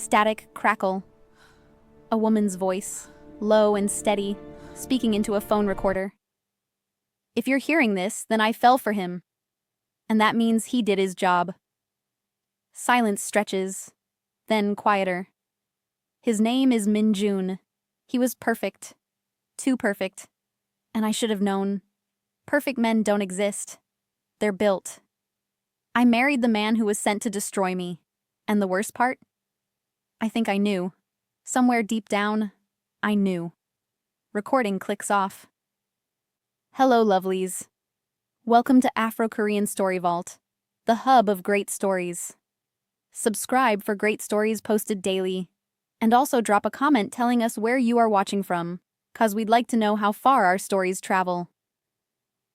static crackle. A woman's voice, low and steady, speaking into a phone recorder. If you're hearing this, then I fell for him. And that means he did his job. Silence stretches, then quieter. His name is Min-jun. He was perfect. Too perfect. And I should have known. Perfect men don't exist. They're built. I married the man who was sent to destroy me. And the worst part? I think I knew. Somewhere deep down, I knew. Recording clicks off. Hello, lovelies. Welcome to Afro-Korean Story Vault, the hub of great stories. Subscribe for great stories posted daily. And also drop a comment telling us where you are watching from, 'cause we'd like to know how far our stories travel.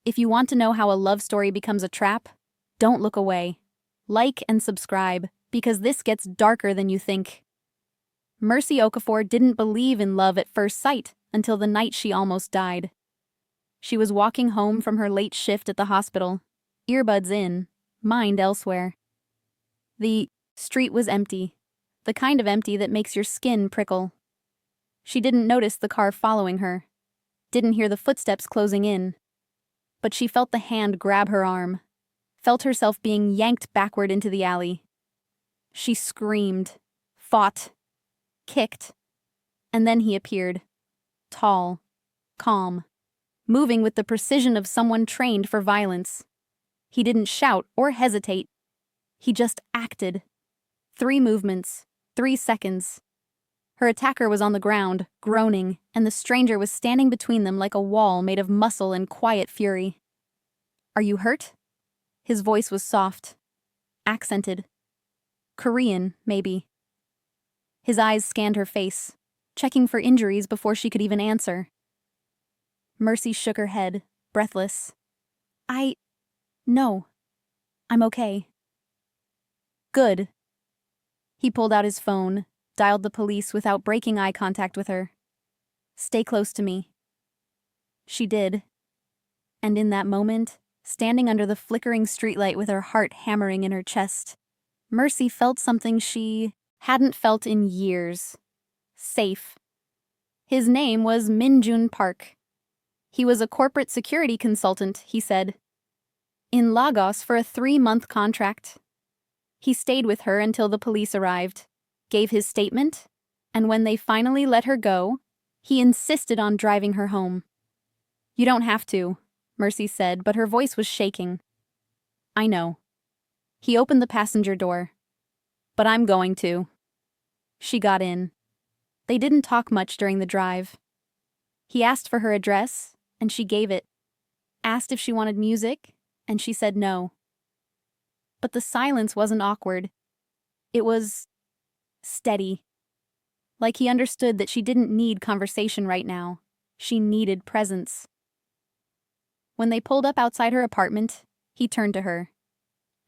If you want to know how a love story becomes a trap, don't look away. Like and subscribe, because this gets darker than you think. Mercy Okafor didn't believe in love at first sight until the night she almost died. She was walking home from her late shift at the hospital, earbuds in, mind elsewhere. The street was empty, the kind of empty that makes your skin prickle. She didn't notice the car following her, didn't hear the footsteps closing in. But she felt the hand grab her arm, felt herself being yanked backward into the alley. She screamed, fought, kicked, and then he appeared, tall, calm, moving with the precision of someone trained for violence. He didn't shout or hesitate. He just acted. 3 movements, 3 seconds. Her attacker was on the ground, groaning, and the stranger was standing between them like a wall made of muscle and quiet fury. "Are you hurt?" His voice was soft, accented. Korean, maybe. His eyes scanned her face, checking for injuries before she could even answer. Mercy shook her head, breathless. No. I'm okay." "Good." He pulled out his phone, dialed the police without breaking eye contact with her. "Stay close to me." She did. And in that moment, standing under the flickering streetlight with her heart hammering in her chest, Mercy felt something she hadn't felt in years. Safe. His name was Min-jun Park. He was a corporate security consultant, he said. In Lagos for a 3-month contract. He stayed with her until the police arrived, gave his statement, and when they finally let her go, he insisted on driving her home. "You don't have to," Mercy said, but her voice was shaking. "I know." He opened the passenger door. "But I'm going to." She got in. They didn't talk much during the drive. He asked for her address, and she gave it. Asked if she wanted music, and she said no. But the silence wasn't awkward. It was steady. Like he understood that she didn't need conversation right now. She needed presence. When they pulled up outside her apartment, he turned to her.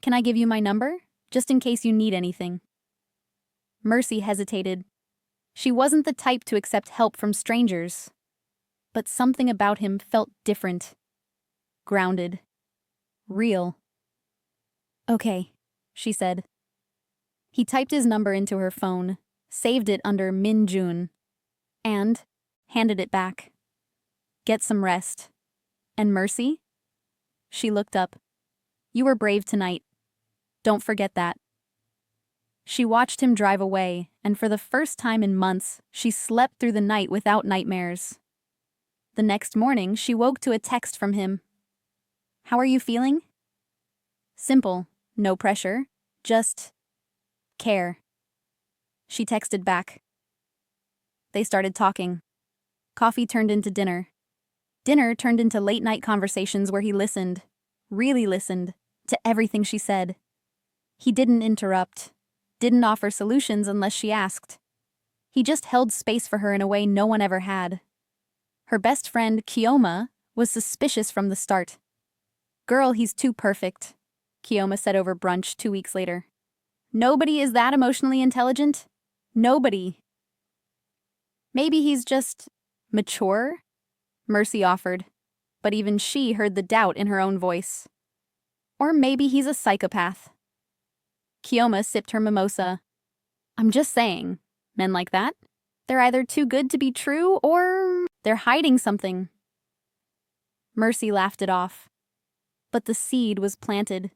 "Can I give you my number? Just in case you need anything." Mercy hesitated. She wasn't the type to accept help from strangers. But something about him felt different. Grounded. Real. "Okay," she said. He typed his number into her phone, saved it under Min-jun, and handed it back. "Get some rest." "And Mercy?" She looked up. "You were brave tonight. Don't forget that." She watched him drive away, and for the first time in months, she slept through the night without nightmares. The next morning, she woke to a text from him. "How are you feeling?" Simple, no pressure, just care. She texted back. They started talking. Coffee turned into dinner. Dinner turned into late-night conversations where he listened, really listened, to everything she said. He didn't interrupt, didn't offer solutions unless she asked. He just held space for her in a way no one ever had. Her best friend, Kioma, was suspicious from the start. "Girl, he's too perfect," Kioma said over brunch 2 weeks later. "Nobody is that emotionally intelligent. Nobody." "Maybe he's just mature?" Mercy offered, but even she heard the doubt in her own voice. "Or maybe he's a psychopath." Kioma sipped her mimosa. I'm just saying, men like that, they're either too good to be true or they're hiding something. Mercy laughed it off. But the seed was planted.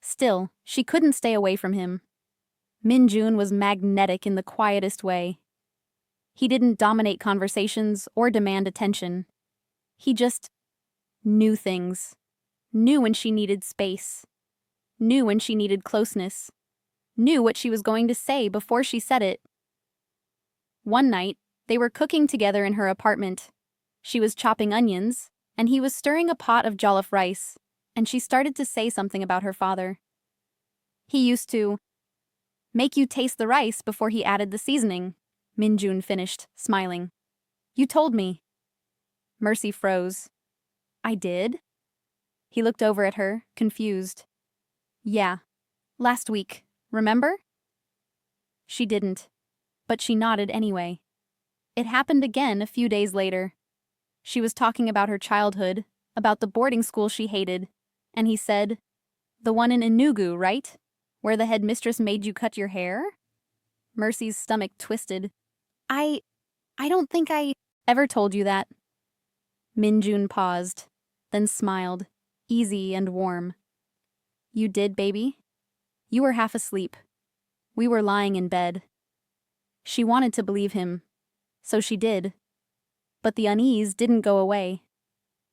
Still, she couldn't stay away from him. Min-jun was magnetic in the quietest way. He didn't dominate conversations or demand attention. He just knew things. Knew when she needed space. Knew when she needed closeness. Knew what she was going to say before she said it. One night, they were cooking together in her apartment. She was chopping onions, and he was stirring a pot of jollof rice, and she started to say something about her father. He used to make you taste the rice before he added the seasoning, Min-jun finished, smiling. You told me. Mercy froze. I did? He looked over at her, confused. Yeah. Last week, remember? She didn't, but she nodded anyway. It happened again a few days later. She was talking about her childhood, about the boarding school she hated, and he said, the one in Enugu, right? Where the headmistress made you cut your hair? Mercy's stomach twisted. I don't think I ever told you that. Min-jun paused, then smiled, easy and warm. You did, baby? You were half asleep. We were lying in bed. She wanted to believe him, so she did. But the unease didn't go away.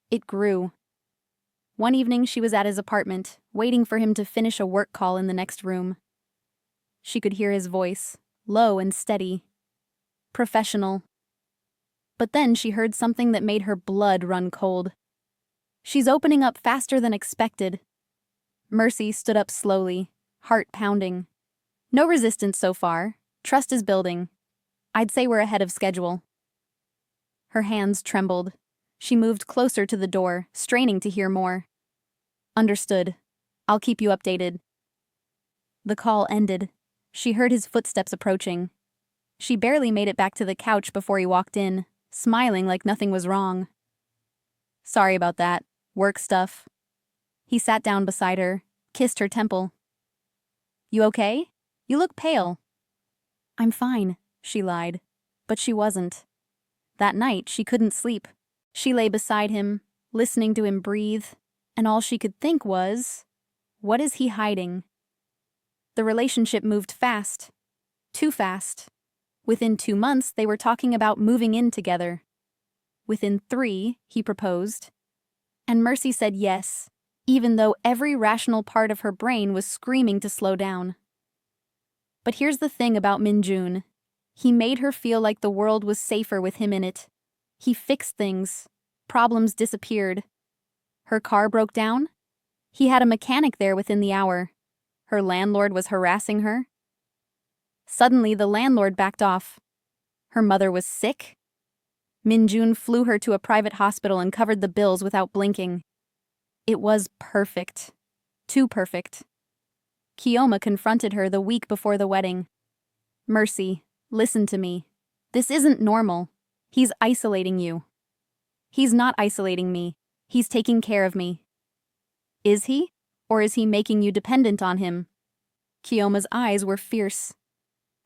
It grew. One evening she was at his apartment, waiting for him to finish a work call in the next room. She could hear his voice, low and steady. Professional. But then she heard something that made her blood run cold. She's opening up faster than expected. Mercy stood up slowly, heart pounding. No resistance so far. Trust is building. I'd say we're ahead of schedule. Her hands trembled. She moved closer to the door, straining to hear more. Understood. I'll keep you updated. The call ended. She heard his footsteps approaching. She barely made it back to the couch before he walked in, smiling like nothing was wrong. Sorry about that. Work stuff. He sat down beside her, kissed her temple. You okay? You look pale. I'm fine, she lied, but she wasn't. That night, she couldn't sleep. She lay beside him, listening to him breathe, and all she could think was, what is he hiding? The relationship moved fast. Too fast. Within 2 months, they were talking about moving in together. Within 3, he proposed. And Mercy said yes, even though every rational part of her brain was screaming to slow down. But here's the thing about Min-jun. He made her feel like the world was safer with him in it. He fixed things. Problems disappeared. Her car broke down? He had a mechanic there within the hour. Her landlord was harassing her. Suddenly, the landlord backed off. Her mother was sick? Min-jun flew her to a private hospital and covered the bills without blinking. It was perfect. Too perfect. Kiyoma confronted her the week before the wedding. Mercy, listen to me. This isn't normal. He's isolating you. He's not isolating me. He's taking care of me. Is he? Or is he making you dependent on him? Kiyoma's eyes were fierce.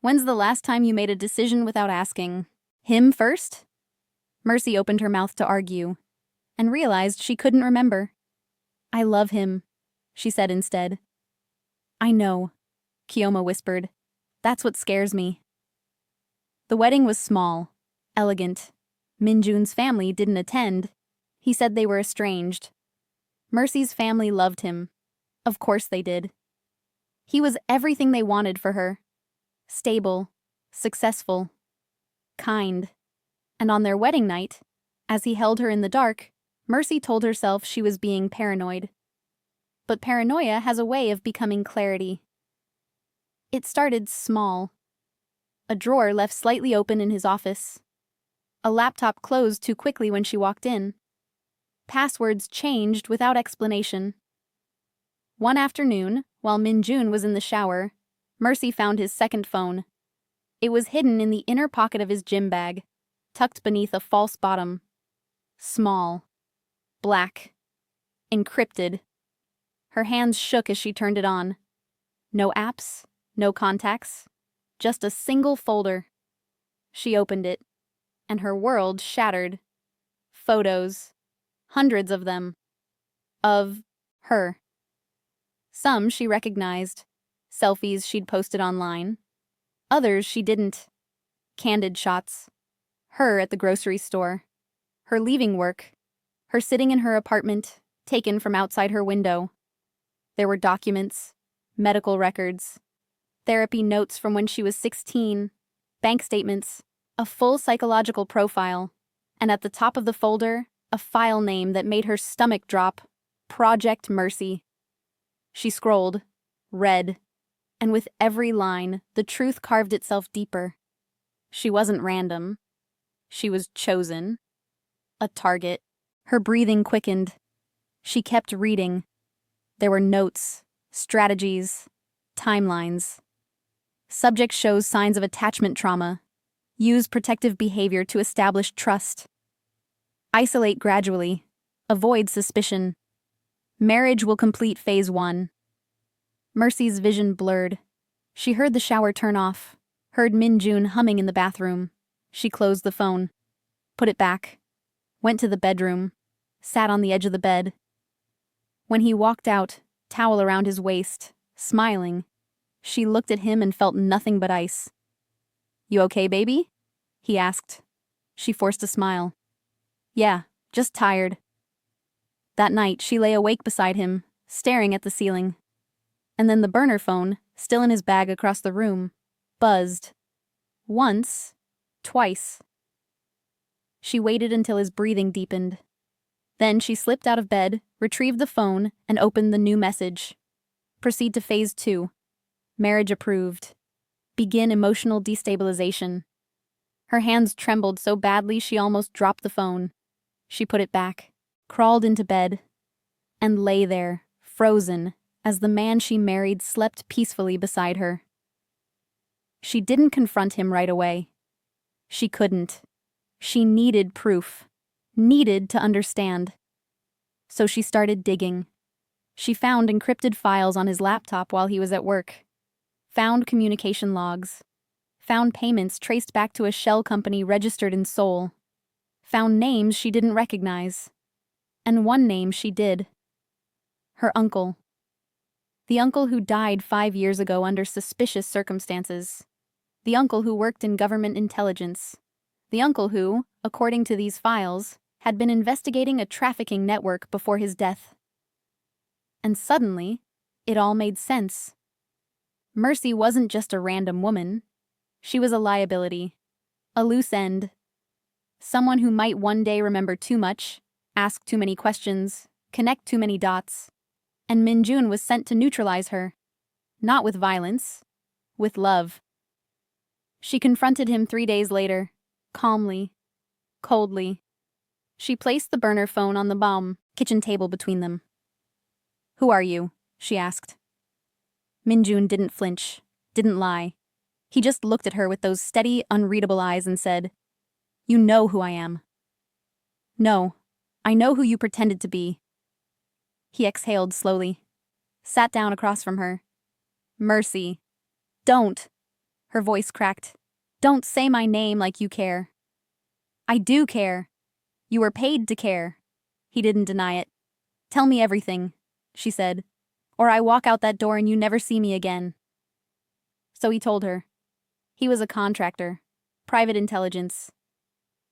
When's the last time you made a decision without asking him first? Mercy opened her mouth to argue, and realized she couldn't remember. I love him, she said instead. I know, Kiyoma whispered. That's what scares me. The wedding was small, elegant. Min-jun's family didn't attend. He said they were estranged. Mercy's family loved him. Of course they did. He was everything they wanted for her. Stable, successful, kind. And on their wedding night, as he held her in the dark, Mercy told herself she was being paranoid. But paranoia has a way of becoming clarity. It started small. A drawer left slightly open in his office. A laptop closed too quickly when she walked in. Passwords changed without explanation. One afternoon, while Min-jun was in the shower, Mercy found his second phone. It was hidden in the inner pocket of his gym bag, tucked beneath a false bottom. Small. Black. Encrypted. Her hands shook as she turned it on. No apps, no contacts. just a single folder. She opened it, and her world shattered. Photos, hundreds of them, of her. Some she recognized, selfies she'd posted online. Others she didn't. Candid shots. Her at the grocery store. Her leaving work. Her sitting in her apartment, taken from outside her window. There were documents, medical records, therapy notes from when she was 16, bank statements, a full psychological profile, and at the top of the folder, a file name that made her stomach drop: Project Mercy. She scrolled, read, and with every line, the truth carved itself deeper. She wasn't random. She was chosen. A target. Her breathing quickened. She kept reading. There were notes, strategies, timelines. Subject shows signs of attachment trauma. Use protective behavior to establish trust. Isolate gradually. Avoid suspicion. Marriage will complete phase 1. Mercy's vision blurred. She heard the shower turn off, heard Min-jun humming in the bathroom. She closed the phone, put it back, went to the bedroom, sat on the edge of the bed. When he walked out, towel around his waist, smiling, she looked at him and felt nothing but ice. "You okay, baby?" he asked. She forced a smile. "Yeah, just tired." That night, she lay awake beside him, staring at the ceiling. And then the burner phone, still in his bag across the room, buzzed. Once, twice. She waited until his breathing deepened. Then she slipped out of bed, retrieved the phone, and opened the new message. Proceed to phase 2. Marriage approved. Begin emotional destabilization. Her hands trembled so badly she almost dropped the phone. She put it back, crawled into bed, and lay there, frozen, as the man she married slept peacefully beside her. She didn't confront him right away. She couldn't. She needed proof, needed to understand. So she started digging. She found encrypted files on his laptop while he was at work, found communication logs, found payments traced back to a shell company registered in Seoul, found names she didn't recognize. And one name she did. Her uncle. The uncle who died 5 years ago under suspicious circumstances. The uncle who worked in government intelligence. The uncle who, according to these files, had been investigating a trafficking network before his death. And suddenly, it all made sense. Mercy wasn't just a random woman. She was a liability. A loose end. Someone who might one day remember too much, ask too many questions, connect too many dots. And Min-jun was sent to neutralize her. Not with violence, with love. She confronted him 3 days later, calmly, coldly. She placed the burner phone on the kitchen table between them. "Who are you?" she asked. Min-jun didn't flinch, didn't lie. He just looked at her with those steady, unreadable eyes and said, "You know who I am." "No, I know who you pretended to be." He exhaled slowly, sat down across from her. "Mercy, don't." Her voice cracked. "Don't say my name like you care." "I do care. You were paid to care." He didn't deny it. "Tell me everything," she said, "or I walk out that door and you never see me again." So he told her. He was a contractor, private intelligence,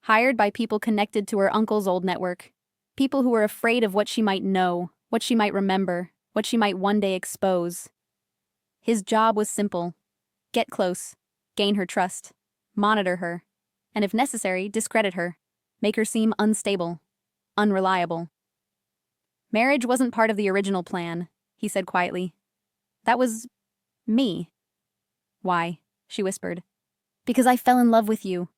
hired by people connected to her uncle's old network, people who were afraid of what she might know, what she might remember, what she might one day expose. His job was simple: get close, gain her trust, monitor her, and if necessary, discredit her, make her seem unstable, unreliable. "Marriage wasn't part of the original plan," he said quietly. "That was me." "Why?" she whispered. "Because I fell in love with you."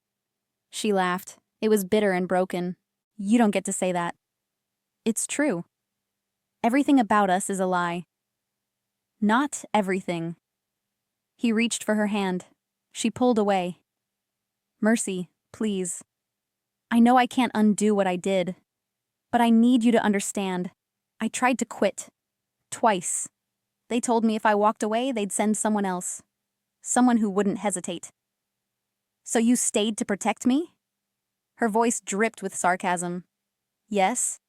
She laughed. It was bitter and broken. "You don't get to say that." "It's true. Everything about us is a lie." "Not everything." He reached for her hand. She pulled away. "Mercy, please. I know I can't undo what I did, but I need you to understand. I tried to quit. Twice. They told me if I walked away, they'd send someone else. someone who wouldn't hesitate. So you stayed to protect me? Her voice dripped with sarcasm. Yes?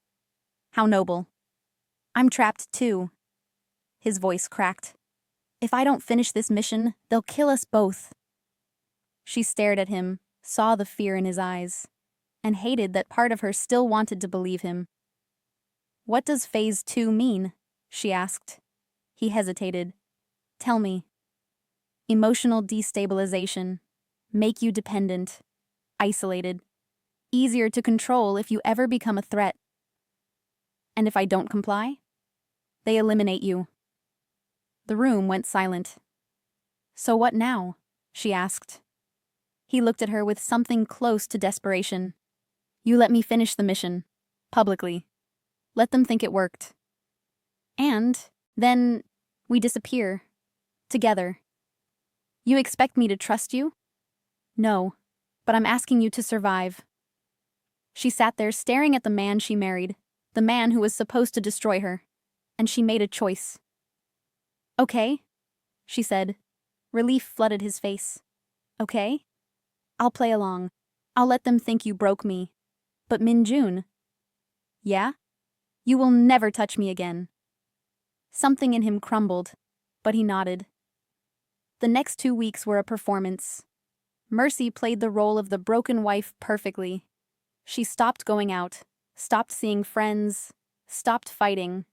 How noble. I'm trapped too. His voice cracked. If I don't finish this mission, they'll kill us both. She stared at him, saw the fear in his eyes, and hated that part of her still wanted to believe him. What does Phase 2 mean? She asked. He hesitated. Tell me. Emotional destabilization. Make you dependent. Isolated. Easier to control if you ever become a threat. And if I don't comply? They eliminate you. The room went silent. So what now? She asked. He looked at her with something close to desperation. You let me finish the mission. Publicly. Let them think it worked. And then we disappear. Together. You expect me to trust you? No, but I'm asking you to survive. She sat there staring at the man she married, the man who was supposed to destroy her, and she made a choice. Okay, she said. Relief flooded his face. Okay? I'll play along. I'll let them think you broke me. But Min-jun. Yeah? You will never touch me again. Something in him crumbled, but he nodded. The next 2 weeks were a performance. Mercy played the role of the broken wife perfectly. She stopped going out, stopped seeing friends, stopped fighting.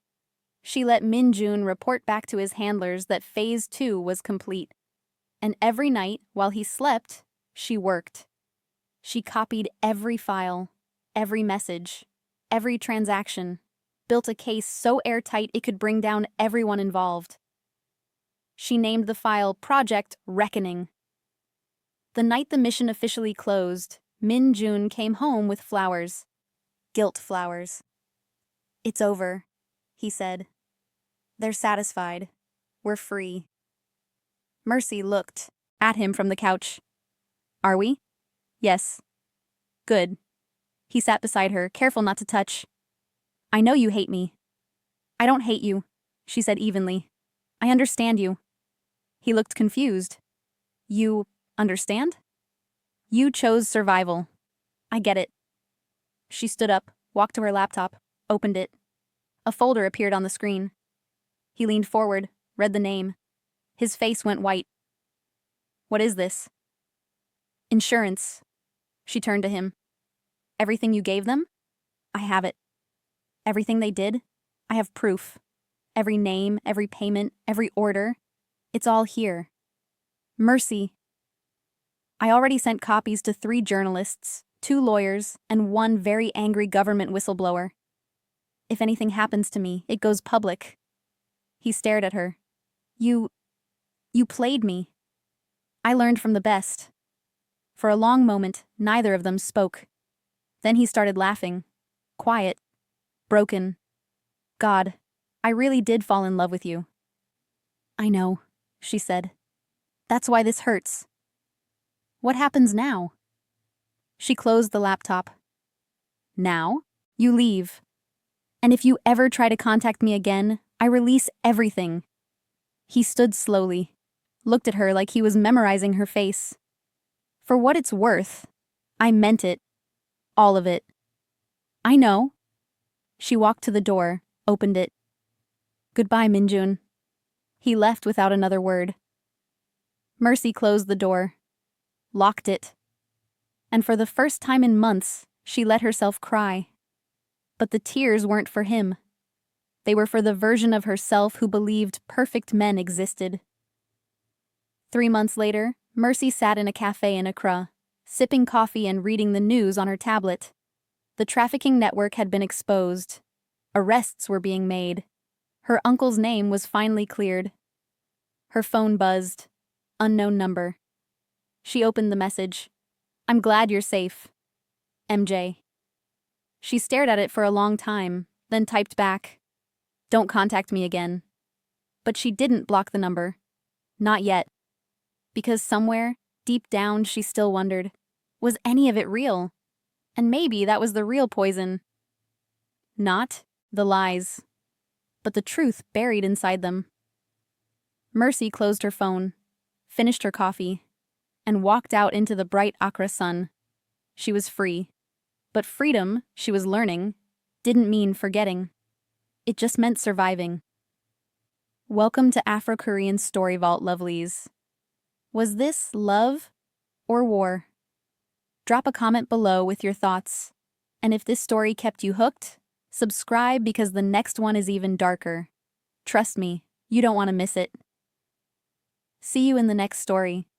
She let Min-jun report back to his handlers that Phase 2 was complete. And every night, while he slept, she worked. She copied every file, every message, every transaction, built a case so airtight it could bring down everyone involved. She named the file Project Reckoning. The night the mission officially closed, Min-jun came home with flowers. Guilt flowers. It's over, he said. They're satisfied. We're free. Mercy looked at him from the couch. Are we? Yes. Good. He sat beside her, careful not to touch. I know you hate me. I don't hate you, she said evenly. I understand you. He looked confused. You understand? You chose survival. I get it. She stood up, walked to her laptop, opened it. A folder appeared on the screen. He leaned forward, read the name. His face went white. What is this? Insurance. She turned to him. Everything you gave them? I have it. Everything they did? I have proof. Every name, every payment, every order. It's all here. Mercy. I already sent copies to 3 journalists, 2 lawyers, and 1 very angry government whistleblower. If anything happens to me, it goes public. He stared at her. You played me. I learned from the best. For a long moment, neither of them spoke. Then he started laughing. Quiet. Broken. God, I really did fall in love with you. I know, she said. That's why this hurts. What happens now? She closed the laptop. Now, you leave. And if you ever try to contact me again, I release everything. He stood slowly, looked at her like he was memorizing her face. For what it's worth, I meant it. All of it. I know. She walked to the door, opened it. Goodbye, Min-jun. He left without another word. Mercy closed the door, locked it. And for the first time in months, she let herself cry. But the tears weren't for him. They were for the version of herself who believed perfect men existed. 3 months later, Mercy sat in a cafe in Accra, sipping coffee and reading the news on her tablet. The trafficking network had been exposed. Arrests were being made. Her uncle's name was finally cleared. Her phone buzzed. Unknown number. She opened the message. I'm glad you're safe. MJ. She stared at it for a long time, then typed back. Don't contact me again. But she didn't block the number. Not yet. Because somewhere, deep down, she still wondered, was any of it real? And maybe that was the real poison. Not the lies, but the truth buried inside them. Mercy closed her phone, finished her coffee, and walked out into the bright Accra sun. She was free. But freedom, she was learning, didn't mean forgetting. It just meant surviving. Welcome to Afro-Korean Story Vault, lovelies. Was this love or war? Drop a comment below with your thoughts. And if this story kept you hooked, subscribe because the next one is even darker. Trust me, you don't want to miss it. See you in the next story.